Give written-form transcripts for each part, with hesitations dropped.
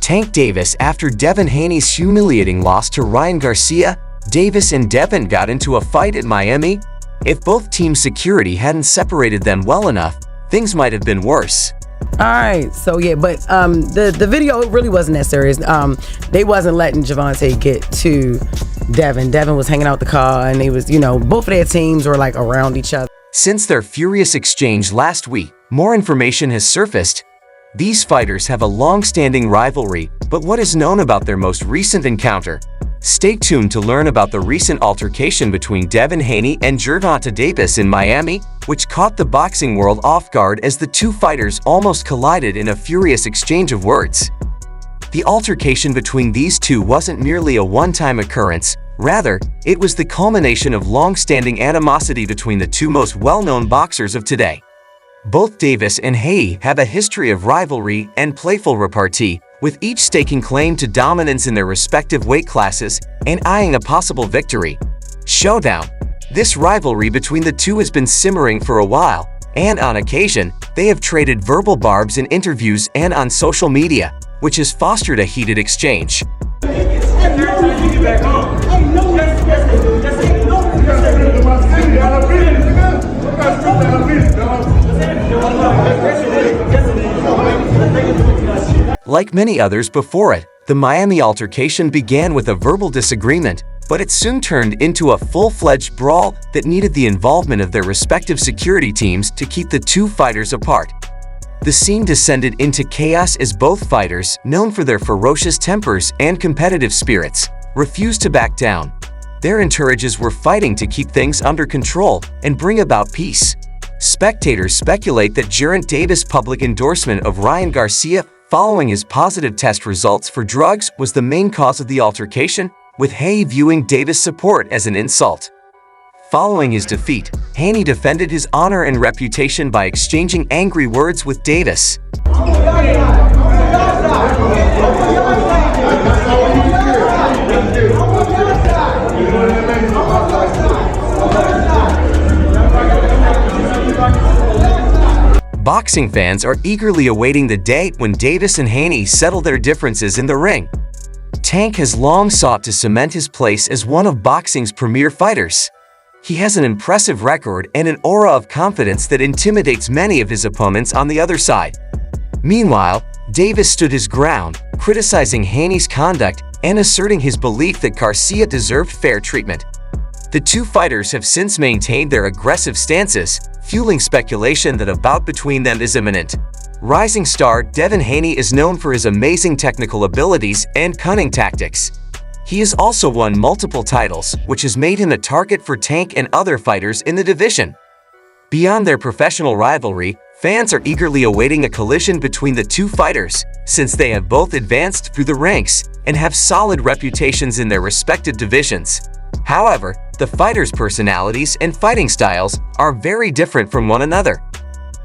Tank Davis after Devin Haney's humiliating loss to Ryan Garcia. Davis and Devin got into a fight at Miami. If both teams' security hadn't separated them well enough, things might have been worse. All right, so yeah, but the video really wasn't that serious. They wasn't letting Gervonta get to Devin. Devin was hanging out the car, and they was, both of their teams were like around each other. Since their furious exchange last week, more information has surfaced. These fighters have a long-standing rivalry, but what is known about their most recent encounter? Stay tuned to learn about the recent altercation between Devin Haney and Gervonta Davis in Miami, which caught the boxing world off guard as the two fighters almost collided in a furious exchange of words. The altercation between these two wasn't merely a one-time occurrence. Rather, it was the culmination of long-standing animosity between the two most well-known boxers of today. Both Davis and Haney have a history of rivalry and playful repartee, with each staking claim to dominance in their respective weight classes and eyeing a possible victory. Showdown. This rivalry between the two has been simmering for a while, and on occasion, they have traded verbal barbs in interviews and on social media, which has fostered a heated exchange. Like many others before it, the Miami altercation began with a verbal disagreement, but it soon turned into a full-fledged brawl that needed the involvement of their respective security teams to keep the two fighters apart. The scene descended into chaos as both fighters, known for their ferocious tempers and competitive spirits, refused to back down. Their entourages were fighting to keep things under control and bring about peace. Spectators speculate that Gervonta Davis' public endorsement of Ryan Garcia following his positive test results for drugs was the main cause of the altercation, with Haney viewing Davis' support as an insult. Following his defeat, Haney defended his honor and reputation by exchanging angry words with Davis. Boxing fans are eagerly awaiting the day when Davis and Haney settle their differences in the ring. Tank has long sought to cement his place as one of boxing's premier fighters. He has an impressive record and an aura of confidence that intimidates many of his opponents on the other side. Meanwhile, Davis stood his ground, criticizing Haney's conduct and asserting his belief that Garcia deserved fair treatment. The two fighters have since maintained their aggressive stances, fueling speculation that a bout between them is imminent. Rising star Devin Haney is known for his amazing technical abilities and cunning tactics. He has also won multiple titles, which has made him a target for Tank and other fighters in the division. Beyond their professional rivalry, fans are eagerly awaiting a collision between the two fighters, since they have both advanced through the ranks and have solid reputations in their respective divisions. However, the fighters' personalities and fighting styles are very different from one another.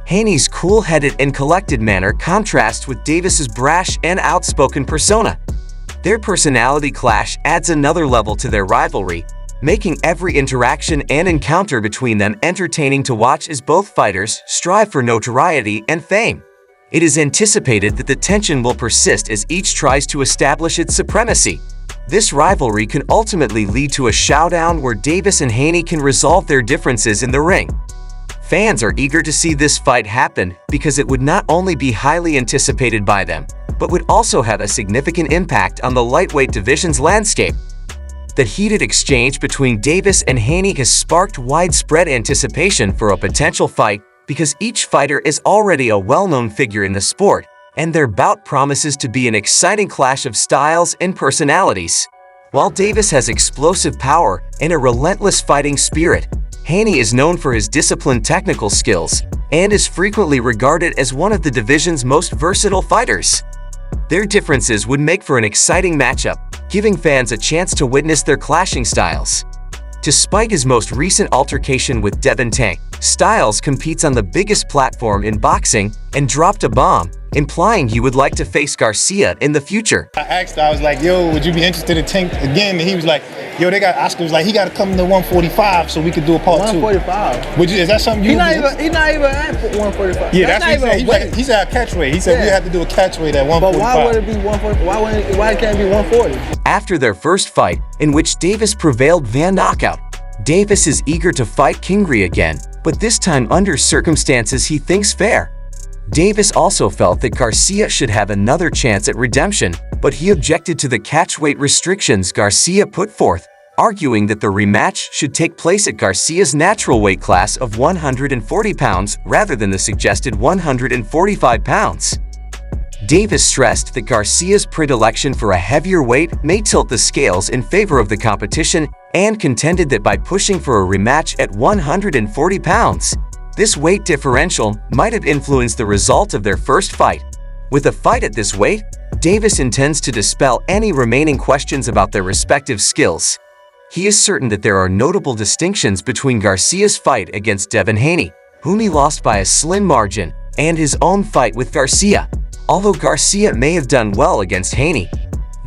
Haney's cool-headed and collected manner contrasts with Davis's brash and outspoken persona. Their personality clash adds another level to their rivalry, making every interaction and encounter between them entertaining to watch as both fighters strive for notoriety and fame. It is anticipated that the tension will persist as each tries to establish its supremacy. This rivalry can ultimately lead to a showdown where Davis and Haney can resolve their differences in the ring. Fans are eager to see this fight happen because it would not only be highly anticipated by them, but would also have a significant impact on the lightweight division's landscape. The heated exchange between Davis and Haney has sparked widespread anticipation for a potential fight because each fighter is already a well-known figure in the sport, and their bout promises to be an exciting clash of styles and personalities. While Davis has explosive power and a relentless fighting spirit, Haney is known for his disciplined technical skills and is frequently regarded as one of the division's most versatile fighters. Their differences would make for an exciting matchup, giving fans a chance to witness their clashing styles. Despite his most recent altercation with Devin Tank, Styles competes on the biggest platform in boxing and dropped a bomb, implying he would like to face Garcia in the future. I asked, I was like, yo, would you be interested in Tank again? And he was like, yo, Oscar was like, he got to come to 145 so we could do a part 145. Would you? Is that something you? He's not even at 145. Yeah, that's what he said. He said a catchweight. He said we had to do a catchweight at 145. But why would it be 140? Why can't it be 140? After their first fight, in which Davis prevailed via knockout, Davis is eager to fight Kingery again, but this time under circumstances he thinks fair. Davis also felt that Garcia should have another chance at redemption, but he objected to the catchweight restrictions Garcia put forth, arguing that the rematch should take place at Garcia's natural weight class of 140 pounds rather than the suggested 145 pounds. Davis stressed that Garcia's predilection for a heavier weight may tilt the scales in favor of the competition and contended that by pushing for a rematch at 140 pounds, this weight differential might have influenced the result of their first fight. With a fight at this weight, Davis intends to dispel any remaining questions about their respective skills. He is certain that there are notable distinctions between Garcia's fight against Devin Haney, whom he lost by a slim margin, and his own fight with Garcia, although Garcia may have done well against Haney.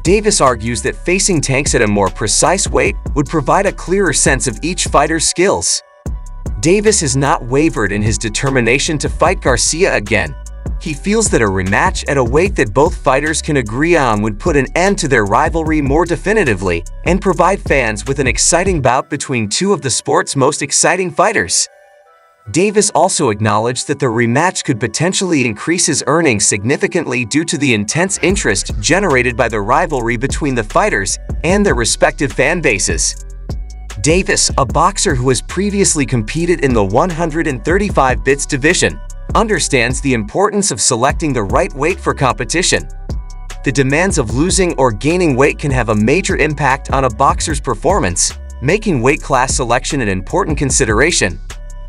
Davis argues that facing Tanks at a more precise weight would provide a clearer sense of each fighter's skills. Davis has not wavered in his determination to fight Garcia again. He feels that a rematch at a weight that both fighters can agree on would put an end to their rivalry more definitively and provide fans with an exciting bout between two of the sport's most exciting fighters. Davis also acknowledged that the rematch could potentially increase his earnings significantly due to the intense interest generated by the rivalry between the fighters and their respective fan bases. Davis, a boxer who has previously competed in the 135 bits division, understands the importance of selecting the right weight for competition. The demands of losing or gaining weight can have a major impact on a boxer's performance, making weight class selection an important consideration.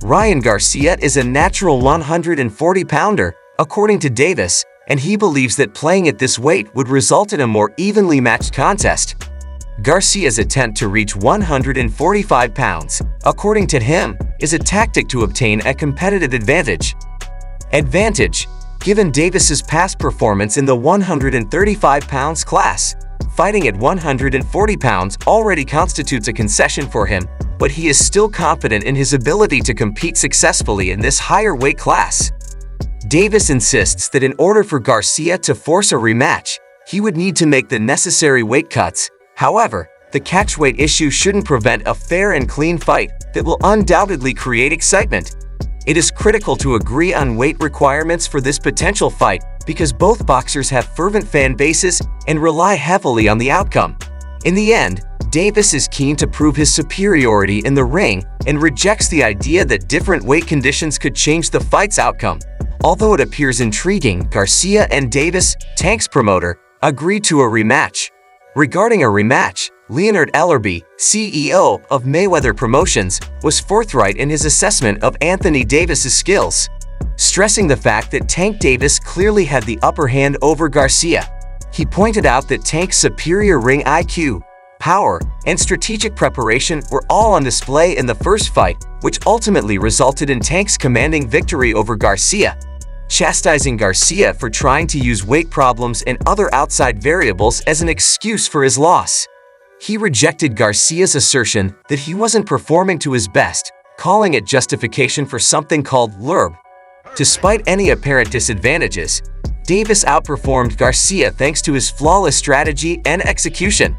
Ryan Garcia is a natural 140-pounder, according to Davis, and he believes that playing at this weight would result in a more evenly matched contest. Garcia's attempt to reach 145 pounds, according to him, is a tactic to obtain a competitive advantage. Given Davis's past performance in the 135 pounds class, fighting at 140 pounds already constitutes a concession for him, but he is still confident in his ability to compete successfully in this higher weight class. Davis insists that in order for Garcia to force a rematch, he would need to make the necessary weight cuts. However, the catchweight issue shouldn't prevent a fair and clean fight that will undoubtedly create excitement. It is critical to agree on weight requirements for this potential fight because both boxers have fervent fan bases and rely heavily on the outcome. In the end, Davis is keen to prove his superiority in the ring and rejects the idea that different weight conditions could change the fight's outcome. Although it appears intriguing, Garcia and Davis, Tank's promoter, agreed to a rematch. Regarding a rematch, Leonard Ellerbe, CEO of Mayweather Promotions, was forthright in his assessment of Anthony Davis's skills, stressing the fact that Tank Davis clearly had the upper hand over Garcia. He pointed out that Tank's superior ring IQ, power, and strategic preparation were all on display in the first fight, which ultimately resulted in Tank's commanding victory over Garcia, chastising Garcia for trying to use weight problems and other outside variables as an excuse for his loss. He rejected Garcia's assertion that he wasn't performing to his best, calling it justification for something called LURB. Despite any apparent disadvantages, Davis outperformed Garcia thanks to his flawless strategy and execution.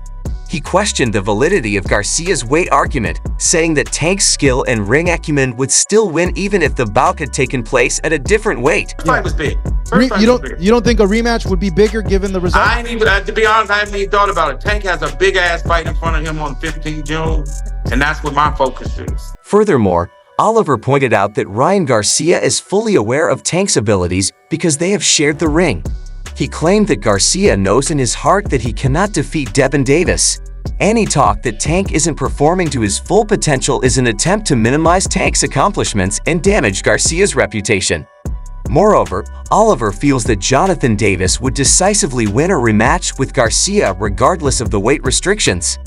He questioned the validity of Garcia's weight argument, saying that Tank's skill and ring acumen would still win even if the bout had taken place at a different weight. Fight was big. You don't think a rematch would be bigger given the result? I ain't even, to be honest, I haven't even thought about it. Tank has a big ass fight in front of him on 15 June, and that's what my focus is. Furthermore, Oliver pointed out that Ryan Garcia is fully aware of Tank's abilities because they have shared the ring. He claimed that Garcia knows in his heart that he cannot defeat Devin Davis. Any talk that Tank isn't performing to his full potential is an attempt to minimize Tank's accomplishments and damage Garcia's reputation. Moreover, Oliver feels that Jonathan Davis would decisively win a rematch with Garcia regardless of the weight restrictions.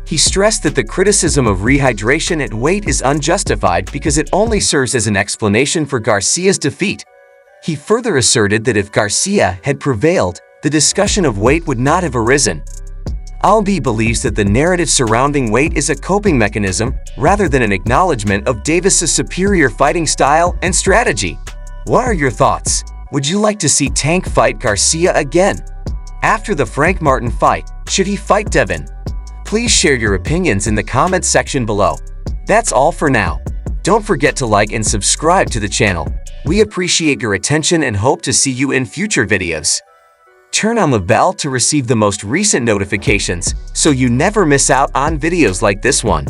He stressed that the criticism of rehydration at weight is unjustified because it only serves as an explanation for Garcia's defeat. He further asserted that if Garcia had prevailed, the discussion of weight would not have arisen. Albi believes that the narrative surrounding weight is a coping mechanism rather than an acknowledgement of Davis's superior fighting style and strategy. What are your thoughts? Would you like to see Tank fight Garcia again? After the Frank Martin fight, should he fight Devin? Please share your opinions in the comments section below. That's all for now. Don't forget to like and subscribe to the channel. We appreciate your attention and hope to see you in future videos. Turn on the bell to receive the most recent notifications so you never miss out on videos like this one.